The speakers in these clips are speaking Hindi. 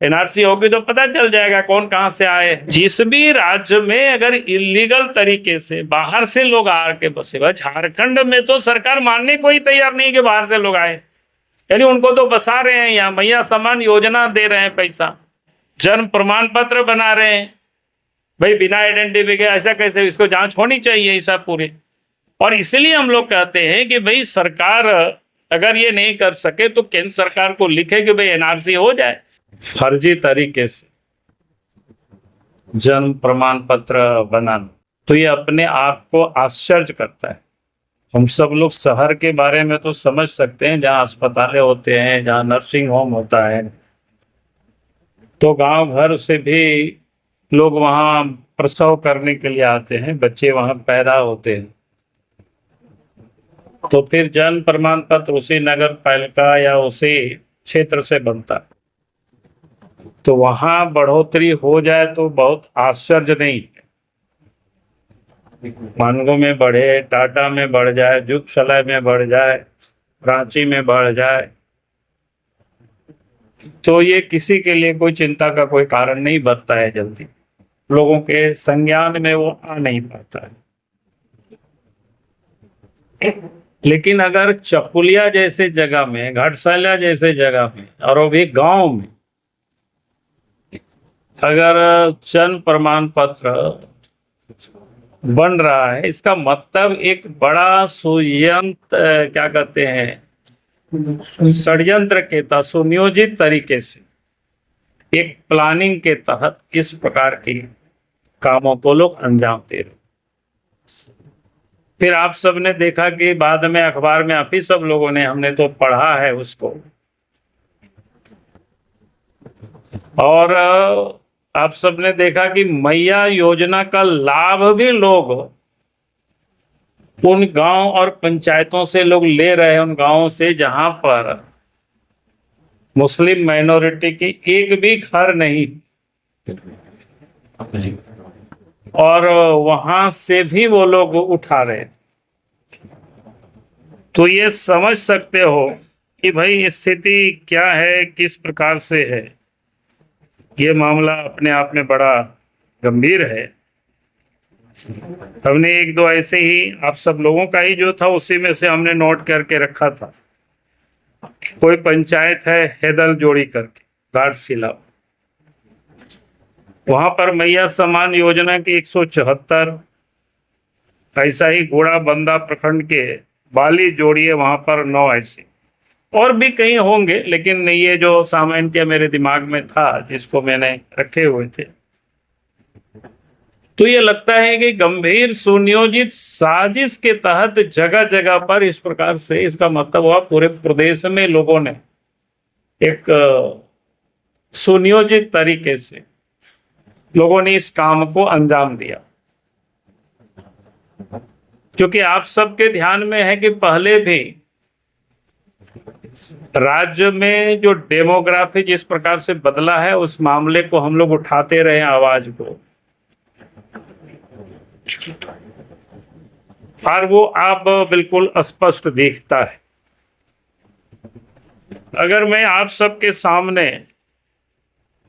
एनआरसी होगी तो पता चल जाएगा कौन कहां से आए। जिस भी राज्य में अगर इलीगल तरीके से बाहर से लोग आके बसे, वह झारखंड में तो सरकार मानने को ही तैयार नहीं कि बाहर से लोग आए, यानी उनको तो बसा रहे हैं यहाँ, मैया समान योजना दे रहे हैं, पैसा, जन्म प्रमाण पत्र बना रहे हैं। भाई बिना आइडेंटिफिकेशन ऐसा कैसे, इसको जांच होनी चाहिए ऐसा पूरे। और इसलिए हम लोग कहते हैं कि भाई सरकार अगर ये नहीं कर सके तो केंद्र सरकार को लिखे कि भाई एनआरसी हो जाए। फर्जी तरीके से जन्म प्रमाण पत्र बनाना, तो ये अपने आप को आश्चर्य करता है। हम सब लोग शहर के बारे में तो समझ सकते हैं, जहाँ अस्पतालें होते हैं, जहाँ नर्सिंग होम होता है, तो गांव घर से भी लोग वहाँ प्रसव करने के लिए आते हैं, बच्चे वहाँ पैदा होते हैं, तो फिर जन्म प्रमाण पत्र उसी नगर पालिका या उसी क्षेत्र से बनता, तो वहां बढ़ोतरी हो जाए तो बहुत आश्चर्य नहीं है। मानगो में बढ़े, टाटा में बढ़ जाए, जुगसलाई में बढ़ जाए, रांची में बढ़ जाए, तो ये किसी के लिए कोई चिंता का कोई कारण नहीं बनता है, जल्दी लोगों के संज्ञान में वो आ नहीं पाता है। लेकिन अगर चकुलिया जैसे जगह में, घटसाला जैसे जगह में, और वो भी गांव में, अगर जन्म प्रमाण पत्र बन रहा है, इसका मतलब एक बड़ा सुयंत्र, क्या कहते हैं, षड्यंत्र के तहत, सुनियोजित तरीके से, एक प्लानिंग के तहत इस प्रकार की कामों को लोग अंजाम दे रहे। फिर आप सबने देखा कि बाद में अखबार में आप ही सब लोगों ने, हमने तो पढ़ा है उसको, और आप सबने देखा कि मैया योजना का लाभ भी लोग उन गांव और पंचायतों से लोग ले रहे हैं, उन गांवों से जहां पर मुस्लिम माइनॉरिटी की एक भी घर नहीं, और वहां से भी वो लोग उठा रहे। तो ये समझ सकते हो कि भाई स्थिति क्या है, किस प्रकार से है। ये मामला अपने आप में बड़ा गंभीर है। हमने एक दो ऐसे ही, आप सब लोगों का ही जो था उसी में से हमने नोट करके रखा था। कोई पंचायत है हैदल जोड़ी करके, घाटशिला, वहां पर मैया समान योजना की 174, ऐसा ही घोड़ा बंदा प्रखंड के बाली जोड़ी है, वहां पर 9 ऐसे, और भी कहीं होंगे, लेकिन ये जो सामान्य मेरे दिमाग में था जिसको मैंने रखे हुए थे। तो ये लगता है कि गंभीर सुनियोजित साजिश के तहत जगह जगह पर इस प्रकार से, इसका मतलब हुआ पूरे प्रदेश में लोगों ने एक सुनियोजित तरीके से लोगों ने इस काम को अंजाम दिया। क्योंकि आप सबके ध्यान में है कि पहले भी राज्य में जो डेमोग्राफी जिस प्रकार से बदला है, उस मामले को हम लोग उठाते रहे आवाज को, और वो अब बिल्कुल स्पष्ट दिखता है। अगर मैं आप सबके सामने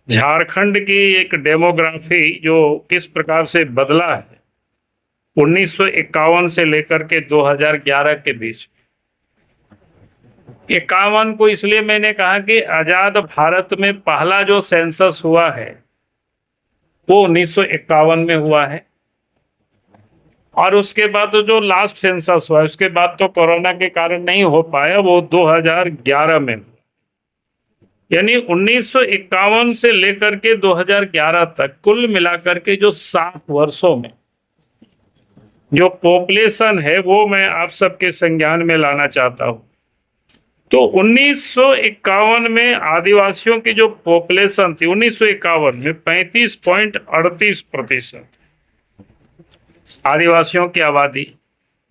झारखंड की एक डेमोग्राफी जो किस प्रकार से बदला है 1951 से लेकर के 2011 के बीच, 51 को इसलिए मैंने कहा कि आजाद भारत में पहला जो सेंसस हुआ है वो 1951 में हुआ है, और उसके बाद तो जो लास्ट सेंसस हुआ उसके बाद तो कोरोना के कारण नहीं हो पाया, वो 2011 में। यानी 1951 से लेकर के 2011 तक कुल मिलाकर के जो 7 वर्षों में जो पॉपुलेशन है वो मैं आप सबके संज्ञान में लाना चाहता हूं। तो 1951 में आदिवासियों की जो पॉपुलेशन थी 1951 में 35.38% आदिवासियों की आबादी।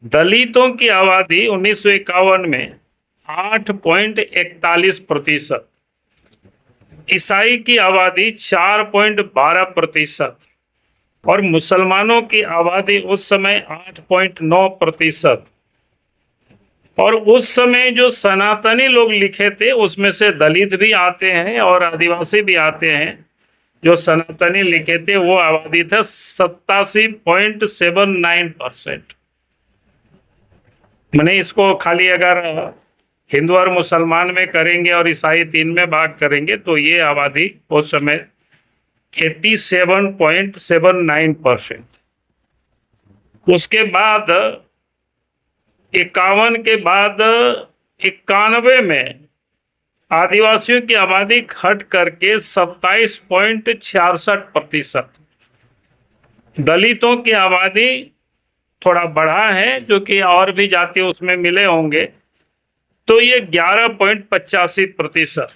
दलितों की आबादी 1951 में 8.41%, ईसाई की आबादी 4.12%, और मुसलमानों की आबादी उस समय 8.9%। और उस समय जो सनातनी लोग लिखे थे उसमें से दलित भी आते हैं और आदिवासी भी आते हैं। जो सनातनी लिखे थे वो आबादी था 87.79%। मैंने इसको खाली अगर हिंदू और मुसलमान में करेंगे और ईसाई 3 में भाग करेंगे तो ये आबादी उस समय 87.79%। उसके बाद 51 के बाद 91 में आदिवासियों की आबादी घट करके 27.66%। दलितों की आबादी थोड़ा बढ़ा है, जो कि और भी जाति उसमें मिले होंगे, तो ये 11.85%।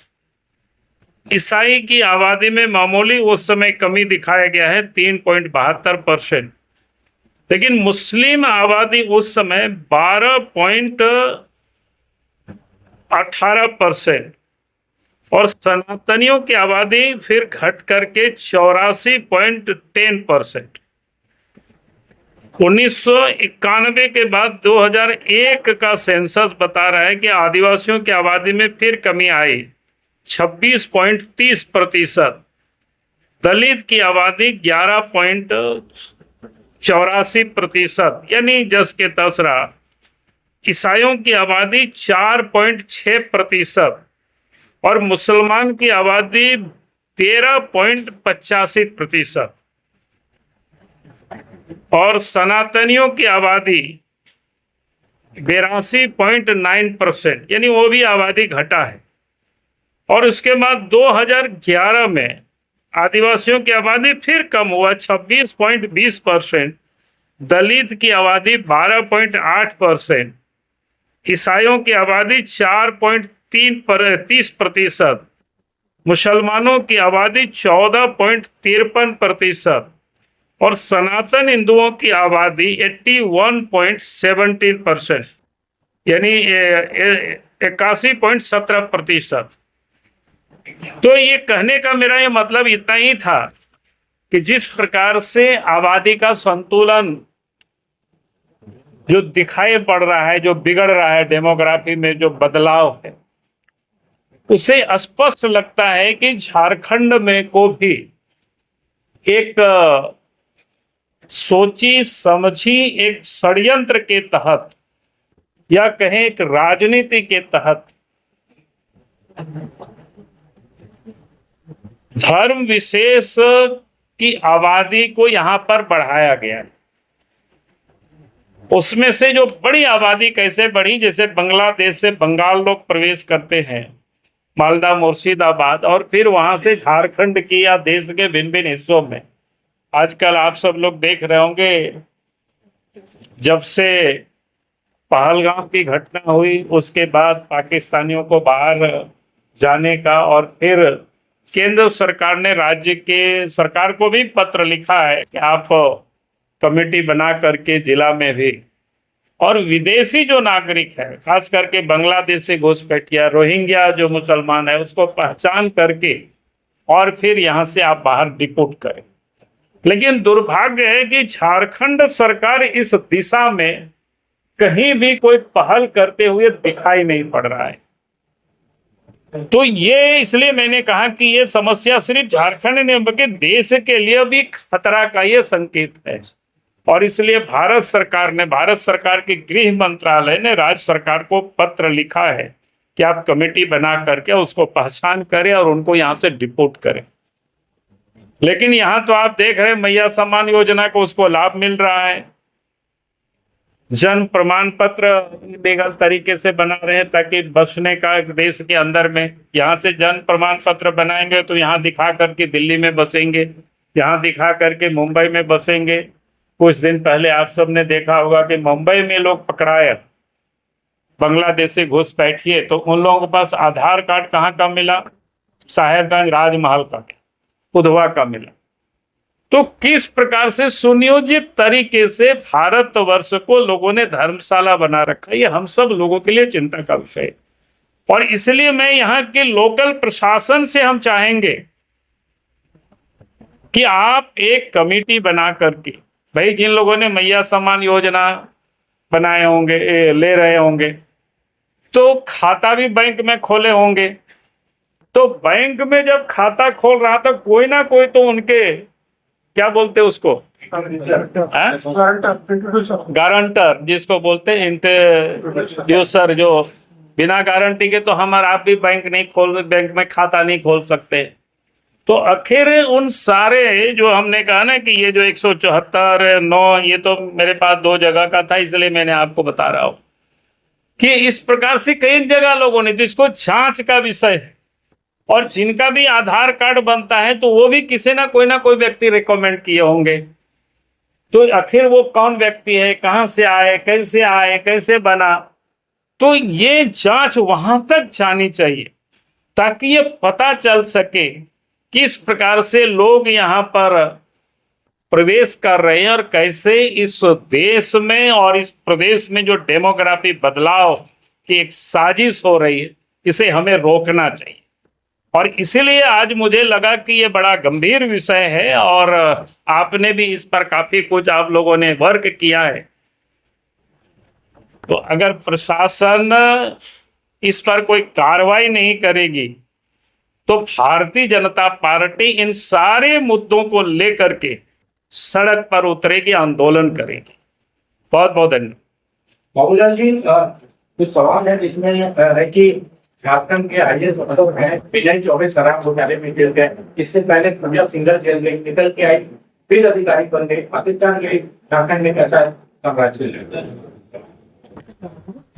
ईसाई की आबादी में मामूली उस समय कमी दिखाया गया है 3.72%। लेकिन मुस्लिम आबादी उस समय 12.18% और सनातनियों की आबादी फिर घट करके 84.10%। 1991 के बाद 2001 का सेंसस बता रहा है कि आदिवासियों की आबादी में फिर कमी आई 26.30%। दलित की आबादी 11.84%, यानी जस के तस रहा। ईसाइयों की आबादी 4.6% और मुसलमान की आबादी 13.85% और सनातनियों की आबादी 82.9%, यानी वो भी आबादी घटा है। और उसके बाद 2011 में आदिवासियों की आबादी फिर कम हुआ 26.20%, दलित की आबादी 12.8%, ईसाइयों की आबादी 4.30%, मुसलमानों की आबादी 14.53% और सनातन हिंदुओं की आबादी 81.17%, यानी 81.17%। तो ये कहने का मेरा ये मतलब इतना ही था कि जिस प्रकार से आबादी का संतुलन जो दिखाई पड़ रहा है, जो बिगड़ रहा है, डेमोग्राफी में जो बदलाव है, उससे स्पष्ट लगता है कि झारखंड में को भी एक सोची समझी एक षड्यंत्र के तहत या कहें एक राजनीति के तहत धर्म विशेष की आबादी को यहां पर बढ़ाया गया। उसमें से जो बड़ी आबादी कैसे बढ़ी, जैसे बांग्लादेश से बंगाल लोग प्रवेश करते हैं, मालदा मुर्शिदाबाद, और फिर वहां से झारखंड की या देश के भिन्न भिन्न हिस्सों में। आजकल आप सब लोग देख रहे होंगे, जब से पहलगाम की घटना हुई उसके बाद पाकिस्तानियों को बाहर जाने का, और फिर केंद्र सरकार ने राज्य के सरकार को भी पत्र लिखा है कि आप कमेटी बना करके जिला में भी, और विदेशी जो नागरिक है, खास करके बांग्लादेश से घुसपैठिया, रोहिंग्या जो मुसलमान है, उसको पहचान करके और फिर यहाँ से आप बाहर डिपोर्ट करें। लेकिन दुर्भाग्य है कि झारखंड सरकार इस दिशा में कहीं भी कोई पहल करते हुए दिखाई नहीं पड़ रहा है। तो ये इसलिए मैंने कहा कि ये समस्या सिर्फ झारखंड नहीं बल्कि देश के लिए भी खतरा का ये संकेत है। और इसलिए भारत सरकार के गृह मंत्रालय ने राज्य सरकार को पत्र लिखा है कि आप कमेटी बना करके उसको पहचान करें और उनको यहाँ से डिपोर्ट करें। लेकिन यहाँ तो आप देख रहे हैं मैया सम्मान योजना को उसको लाभ मिल रहा है। जन्म प्रमाण पत्र लीगल तरीके से बना रहे हैं ताकि बसने का देश के अंदर में, यहाँ से जन्म प्रमाण पत्र बनाएंगे तो यहाँ दिखा करके दिल्ली में बसेंगे, यहाँ दिखा करके मुंबई में बसेंगे। कुछ दिन पहले आप सब ने देखा होगा कि मुंबई में लोग पकड़ाए बांग्लादेशी घुसपैठिए, तो उन लोगों के पास आधार कार्ड कहाँ का मिला? साहेबगंज राजमहल का, उधवा का मिला। तो किस प्रकार से सुनियोजित तरीके से भारतवर्ष को लोगों ने धर्मशाला बना रखा है, ये हम सब लोगों के लिए चिंता का विषय है। और इसलिए मैं यहाँ के लोकल प्रशासन से हम चाहेंगे कि आप एक कमेटी बना करके, भाई जिन लोगों ने मैया सम्मान योजना बनाए होंगे, ले रहे होंगे, तो खाता भी बैंक में खोले होंगे। तो बैंक में जब खाता खोल रहा था कोई ना कोई तो उनके क्या बोलते उसको, गारंटर जिसको बोलते हैं, इंट्रोड्यूसर, जो बिना गारंटी के तो हम और आप भी बैंक में खाता नहीं खोल सकते। तो आखिर उन सारे जो हमने कहा ना कि ये जो 174(9), ये तो मेरे पास 2 जगह का था, इसलिए मैंने आपको बता रहा हूं कि इस प्रकार से कई जगह लोगों ने, तो इसको जांच का विषय है। और जिनका भी आधार कार्ड बनता है तो वो भी किसी ना कोई व्यक्ति रिकमेंड किए होंगे। तो आखिर वो कौन व्यक्ति है, कहां से आए, कैसे बना, तो ये जांच वहां तक जानी चाहिए ताकि ये पता चल सके किस प्रकार से लोग यहाँ पर प्रवेश कर रहे हैं और कैसे इस देश में और इस प्रदेश में जो डेमोग्राफी बदलाव की एक साजिश हो रही है, इसे हमें रोकना चाहिए। और इसीलिए आज मुझे लगा कि ये बड़ा गंभीर विषय है और आपने भी इस पर काफी कुछ आप लोगों ने वर्क किया है। तो अगर प्रशासन इस पर कोई कार्रवाई नहीं करेगी तो भारतीय जनता पार्टी इन सारे मुद्दों को लेकर के सड़क पर उतरेगी, आंदोलन करेगी। बहुत बहुत धन्यवाद। बाबूलाल जी, कुछ सवाल है जिसमें है कि झारखंड के आईएएस अफसर हैं विजय चौबे शराब घोटाले में जेल गए। इससे पहले पंजाब सिंगल जेल में निकल के आई, फिर अधिकारी बन गए। पाकिस्तान के झारखंड में कैसा साम्राज्य?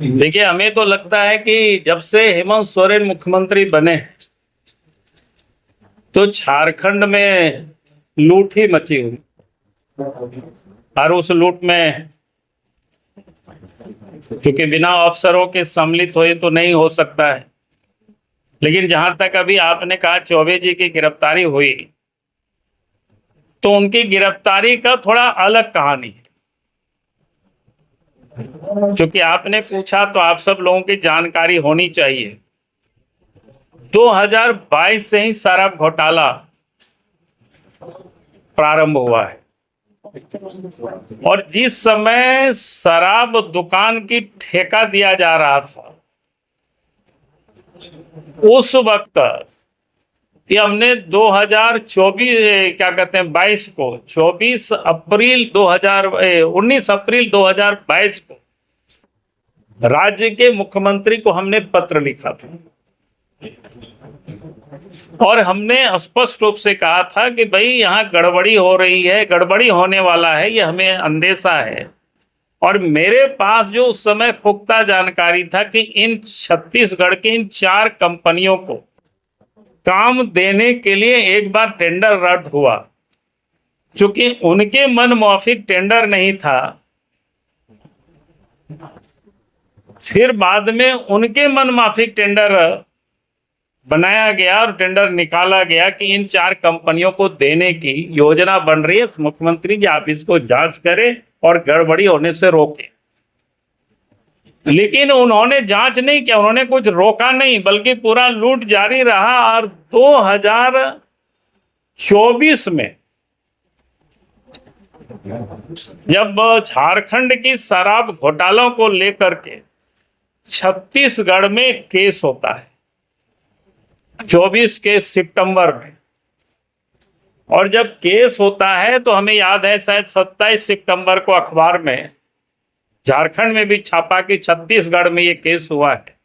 देखिए, हमें तो लगता है कि जब से हेमंत सोरेन मुख्यमंत्री बने तो झारखंड में लूट ही मची हुई, और उस लूट में क्योंकि बिना अफसरों के सम्मिलित हुए तो नहीं हो सकता है। लेकिन जहां तक अभी आपने कहा चौबे जी की गिरफ्तारी हुई, तो उनकी गिरफ्तारी का थोड़ा अलग कहानी है। क्योंकि आपने पूछा तो आप सब लोगों की जानकारी होनी चाहिए, 2022 से ही शराब घोटाला प्रारंभ हुआ है। और जिस समय शराब दुकान की ठेका दिया जा रहा था, उस वक्त ये हमने 22 को 19 अप्रैल 2022 को राज्य के मुख्यमंत्री को हमने पत्र लिखा था और हमने स्पष्ट रूप से कहा था कि भाई यहाँ गड़बड़ी हो रही है, गड़बड़ी होने वाला है, ये हमें अंदेशा है। और मेरे पास जो उस समय पुख्ता जानकारी था कि इन छत्तीसगढ़ के इन 4 कंपनियों को काम देने के लिए एक बार टेंडर रद्द हुआ, चूंकि उनके मन मौफिक टेंडर नहीं था। फिर बाद में उनके मन माफिक टेंडर बनाया गया और टेंडर निकाला गया कि इन 4 कंपनियों को देने की योजना बन रही है, मुख्यमंत्री जी आप इसको जांच करें और गड़बड़ी होने से रोके। लेकिन उन्होंने जांच नहीं किया, उन्होंने कुछ रोका नहीं, बल्कि पूरा लूट जारी रहा। और 2024 में जब झारखंड की शराब घोटालों को लेकर के छत्तीसगढ़ में केस होता है 24 के सितंबर में, और जब केस होता है तो हमें याद है शायद 27 सितंबर को अखबार में झारखंड में भी छापा कि छत्तीसगढ़ में ये केस हुआ है।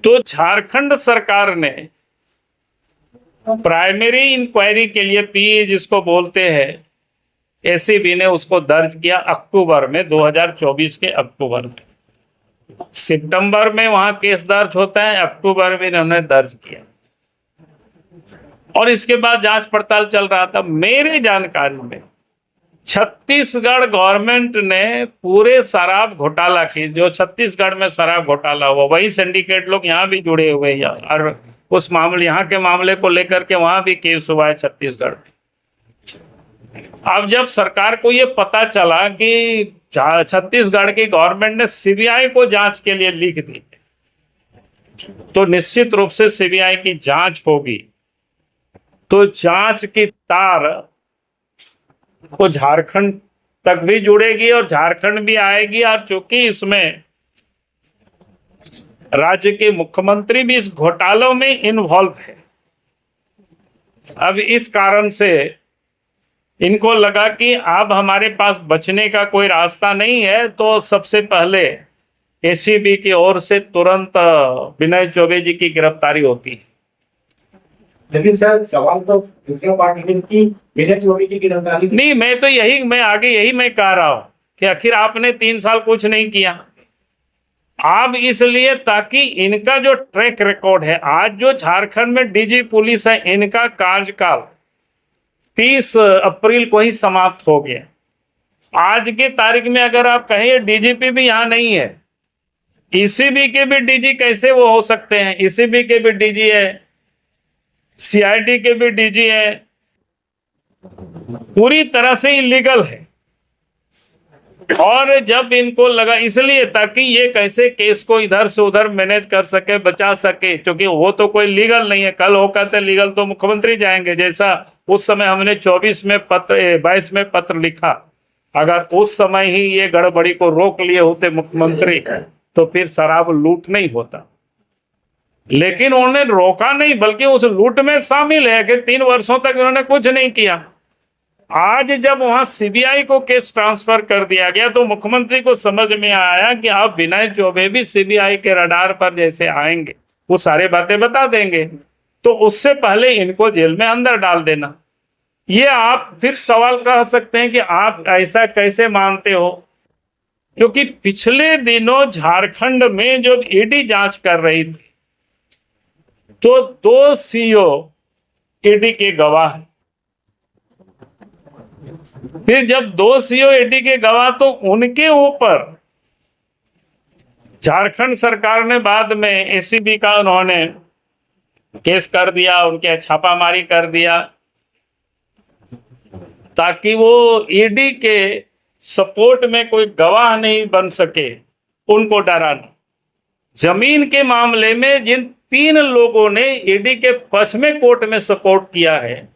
तो झारखंड सरकार ने प्राइमरी इंक्वायरी के लिए पी जिसको बोलते हैं, एसीबी ने उसको दर्ज किया अक्टूबर में, 2024 के अक्टूबर में। सितंबर में वहां केस दर्ज होता है, अक्टूबर में इन्होंने दर्ज किया और इसके बाद जांच पड़ताल चल रहा था। मेरे जानकारी में छत्तीसगढ़ गवर्नमेंट ने पूरे शराब घोटाला की, जो छत्तीसगढ़ में शराब घोटाला हुआ, वही सिंडिकेट लोग यहाँ भी जुड़े हुए हैं और उस मामले, यहाँ के मामले को लेकर के वहां भी केस हुआ है छत्तीसगढ़ में। अब जब सरकार को ये पता चला कि छत्तीसगढ़ की गवर्नमेंट ने सीबीआई को जांच के लिए लिख दी, तो निश्चित रूप से सीबीआई की जांच होगी, तो जांच की तार वो झारखंड तक भी जुड़ेगी और झारखंड भी आएगी। और चूंकि इसमें राज्य के मुख्यमंत्री भी इस घोटालों में इन्वॉल्व है। अब इस कारण से इनको लगा कि अब हमारे पास बचने का कोई रास्ता नहीं है, तो सबसे पहले एसीबी की ओर से तुरंत विनय चौबे जी की गिरफ्तारी होती है। लेकिन सर सवाल तो दूसरे पार्टी की विनय चौबे की गिरफ्तारी नहीं, मैं आगे यही कह रहा हूं कि आखिर आपने 3 साल कुछ नहीं किया। आप इसलिए ताकि इनका जो ट्रैक रिकॉर्ड है, आज जो झारखंड में डीजी पुलिस है, इनका कार्यकाल 30 अप्रैल को ही समाप्त हो गया। आज के तारीख में अगर आप कहें डीजीपी भी यहाँ नहीं है, ईसीबी के भी डीजी कैसे वो हो सकते हैं? ईसीबी के भी डीजी है, सीआईडी के भी डीजी है, पूरी तरह से इलीगल है। और जब इनको लगा, इसलिए ताकि ये कैसे केस को इधर से उधर मैनेज कर सके, बचा सके, क्योंकि वो तो कोई लीगल नहीं है। कल हो कहते लीगल तो मुख्यमंत्री जाएंगे, जैसा उस समय हमने 22 में पत्र लिखा। अगर उस समय ही ये गड़बड़ी को रोक लिए होते मुख्यमंत्री, तो फिर शराब लूट नहीं होता। लेकिन उन्होंने रोका नहीं, बल्कि उस लूट में शामिल है कि 3 वर्षों तक उन्होंने कुछ नहीं किया। आज जब वहां सीबीआई को केस ट्रांसफर कर दिया गया, तो मुख्यमंत्री को समझ में आया कि अब विनय चौबे भी सीबीआई के रडार पर जैसे आएंगे, वो सारे बातें बता देंगे, तो उससे पहले इनको जेल में अंदर डाल देना। ये आप फिर सवाल कर सकते हैं कि आप ऐसा कैसे मानते हो, क्योंकि पिछले दिनों झारखंड में जब ईडी जांच कर रही थी, तो 2 सीओ ईडी के गवाह हैं। फिर जब 2 सीओ ईडी के गवाह, तो उनके ऊपर झारखंड सरकार ने बाद में एसीबी का उन्होंने केस कर दिया, उनके छापामारी कर दिया, ताकि वो ईडी के सपोर्ट में कोई गवाह नहीं बन सके, उनको डराना। जमीन के मामले में जिन 3 लोगों ने ईडी के पक्ष में कोर्ट में सपोर्ट किया है,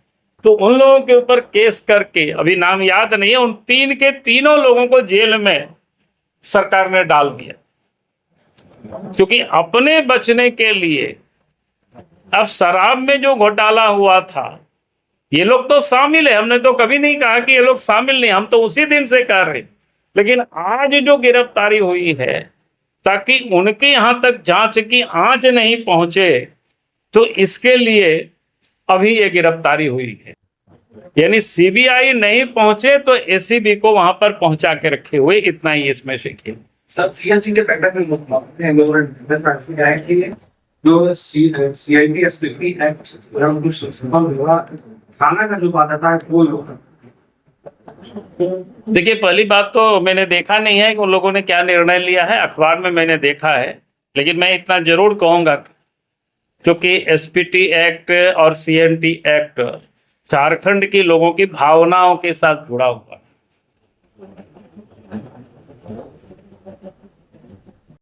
तो उन लोगों के ऊपर केस करके, अभी नाम याद नहीं है, उन 3 के तीनों लोगों को जेल में सरकार ने डाल दिया, क्योंकि अपने बचने के लिए। अब शराब में जो घोटाला हुआ था, ये लोग तो शामिल है, हमने तो कभी नहीं कहा कि ये लोग शामिल नहीं, हम तो उसी दिन से कह रहे। लेकिन आज जो गिरफ्तारी हुई है, ताकि उनके यहां तक जांच की आंच नहीं पहुंचे, तो इसके लिए अभी ये गिरफ्तारी हुई है। यानी सीबीआई नहीं पहुंचे तो एसीबी को वहां पर पहुंचा के रखे हुए, इतना ही इसमें से खेल। सर पीएनसी के पैटर्न में जो सीआईडी एसपीटी एक्ट थाना का जो बात आता है वो होता। देखिए, पहली बात तो मैंने देखा नहीं है कि उन लोगों ने क्या निर्णय लिया है, अखबार में मैंने देखा है। लेकिन मैं इतना जरूर कहूंगा, क्योंकि एसपीटी एक्ट और सीएनटी एक्ट झारखंड के लोगों की भावनाओं के साथ जुड़ा हुआ है।